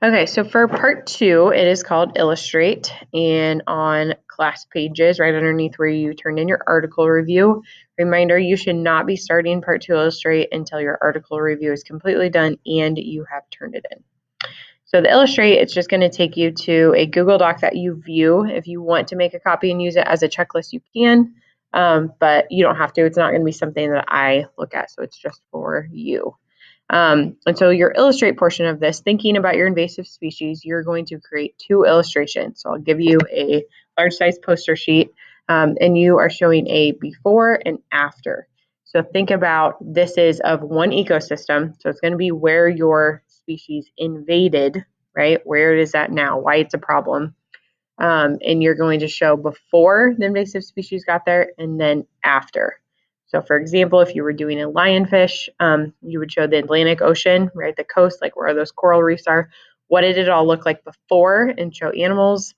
Okay, so for part 2, it is called Illustrate, and on class pages, right underneath where you turn in your article review, reminder, you should not be starting part 2 Illustrate until your article review is completely done and you have turned it in. So the Illustrate, it's just going to take you to a Google Doc that you view. If you want to make a copy and use it as a checklist, you can, but you don't have to. It's not going to be something that I look at, so it's just for you. And so your Illustrate portion of this, thinking about your invasive species, you're going to create 2 illustrations. So I'll give you a large size poster sheet, and you are showing a before and after. So think about this is of one ecosystem. So it's going to be where your species invaded, right? Where it is at now, why it's a problem. And you're going to show before the invasive species got there and then after. So for example, if you were doing a lionfish, you would show the Atlantic Ocean, right, the coast, like where those coral reefs are. What did it all look like before, and show animals,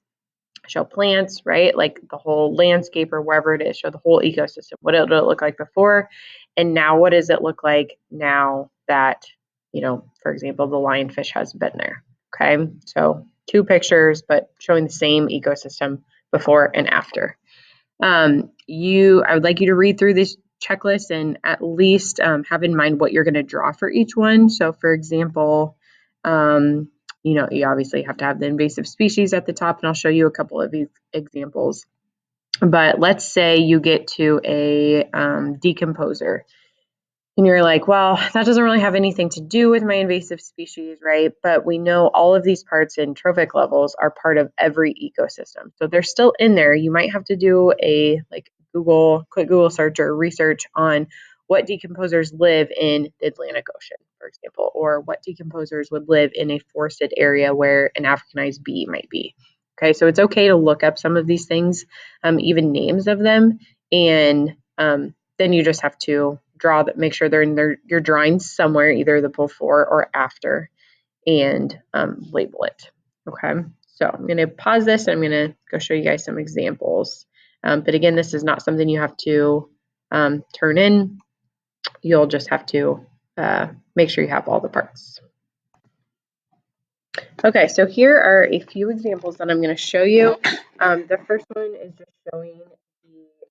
show plants, right, like the whole landscape or wherever it is, show the whole ecosystem. What did it look like before, and now what does it look like now that, for example, the lionfish has been there. Okay, so 2 pictures, but showing the same ecosystem before and after. I would like you to read through this checklist and at least have in mind what you're going to draw for each one. So for example, you obviously have to have the invasive species at the top, and I'll show you a couple of these examples. But let's say you get to a decomposer. And you're like, well, that doesn't really have anything to do with my invasive species, right? But we know all of these parts in trophic levels are part of every ecosystem. So they're still in there. You might have to do a quick Google search or research on what decomposers live in the Atlantic Ocean, for example, or what decomposers would live in a forested area where an Africanized bee might be. Okay, so it's okay to look up some of these things, even names of them, and then you just have to make sure they're in your drawings somewhere, either the before or after, and label it. Okay, so I'm going to pause this and I'm going to go show you guys some examples. But again, this is not something you have to turn in. You'll just have to make sure you have all the parts. Okay, so here are a few examples that I'm going to show you. The first one is just showing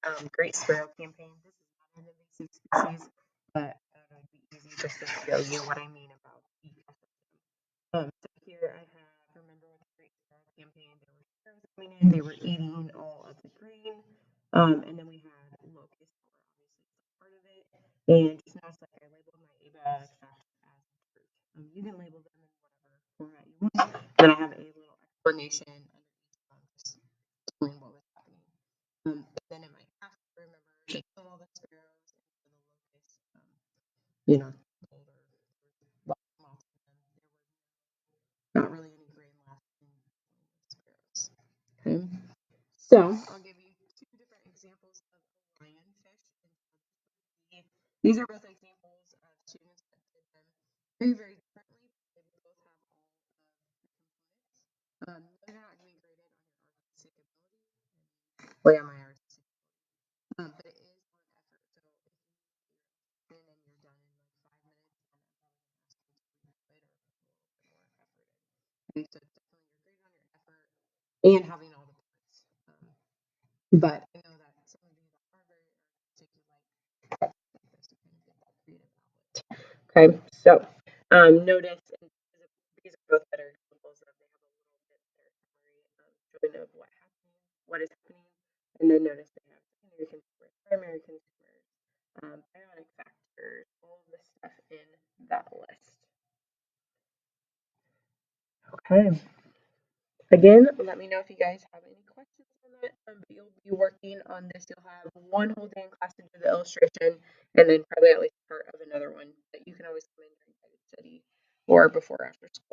the Great Sparrow Campaign. This is not an invasive species, but it would be easy just to show you what I mean about ecosystem. So here I have, remember with the Great Sparrow Campaign, there were sparrows coming in, they were eating all of the grain, and then we had locusts that were obviously part of it. And just notice like I labeled my ABA extract as fruit. You can label them in whatever format you want. Then I have a little explanation under each one, just telling what was happening. But then it might have to remember they killed all the sparrows and for the locusts, older, lots of moths in them. There was not really any grain left in the sparrows. Okay, so I'll give you 2 different examples of a lionfish. These are both examples of students that did them very, very differently. They both have all of the components. They're not going to be graded on your artistic ability, or on my artistic ability, but it is on effort. So if you're in and you're done in like 5 minutes, then I'm probably going to ask you to redo it or put a little bit more effort in. Okay, so it's definitely you're graded on your effort and having all the parts. But I know that some of these are very artistic, you like this to kind of get that creative outlet. Okay, so notice, and these are both better examples of they have a little bit better summary showing of what is happening, and then notice they have secondary consumers, primary consumers, biotic factors, all of this stuff in that list. Okay. Again, let me know if you guys have any questions on that. But you'll be working on this. You'll have one whole day in class to do the illustration, and then probably at least part of another one that you can always come in during guided study or before or after school.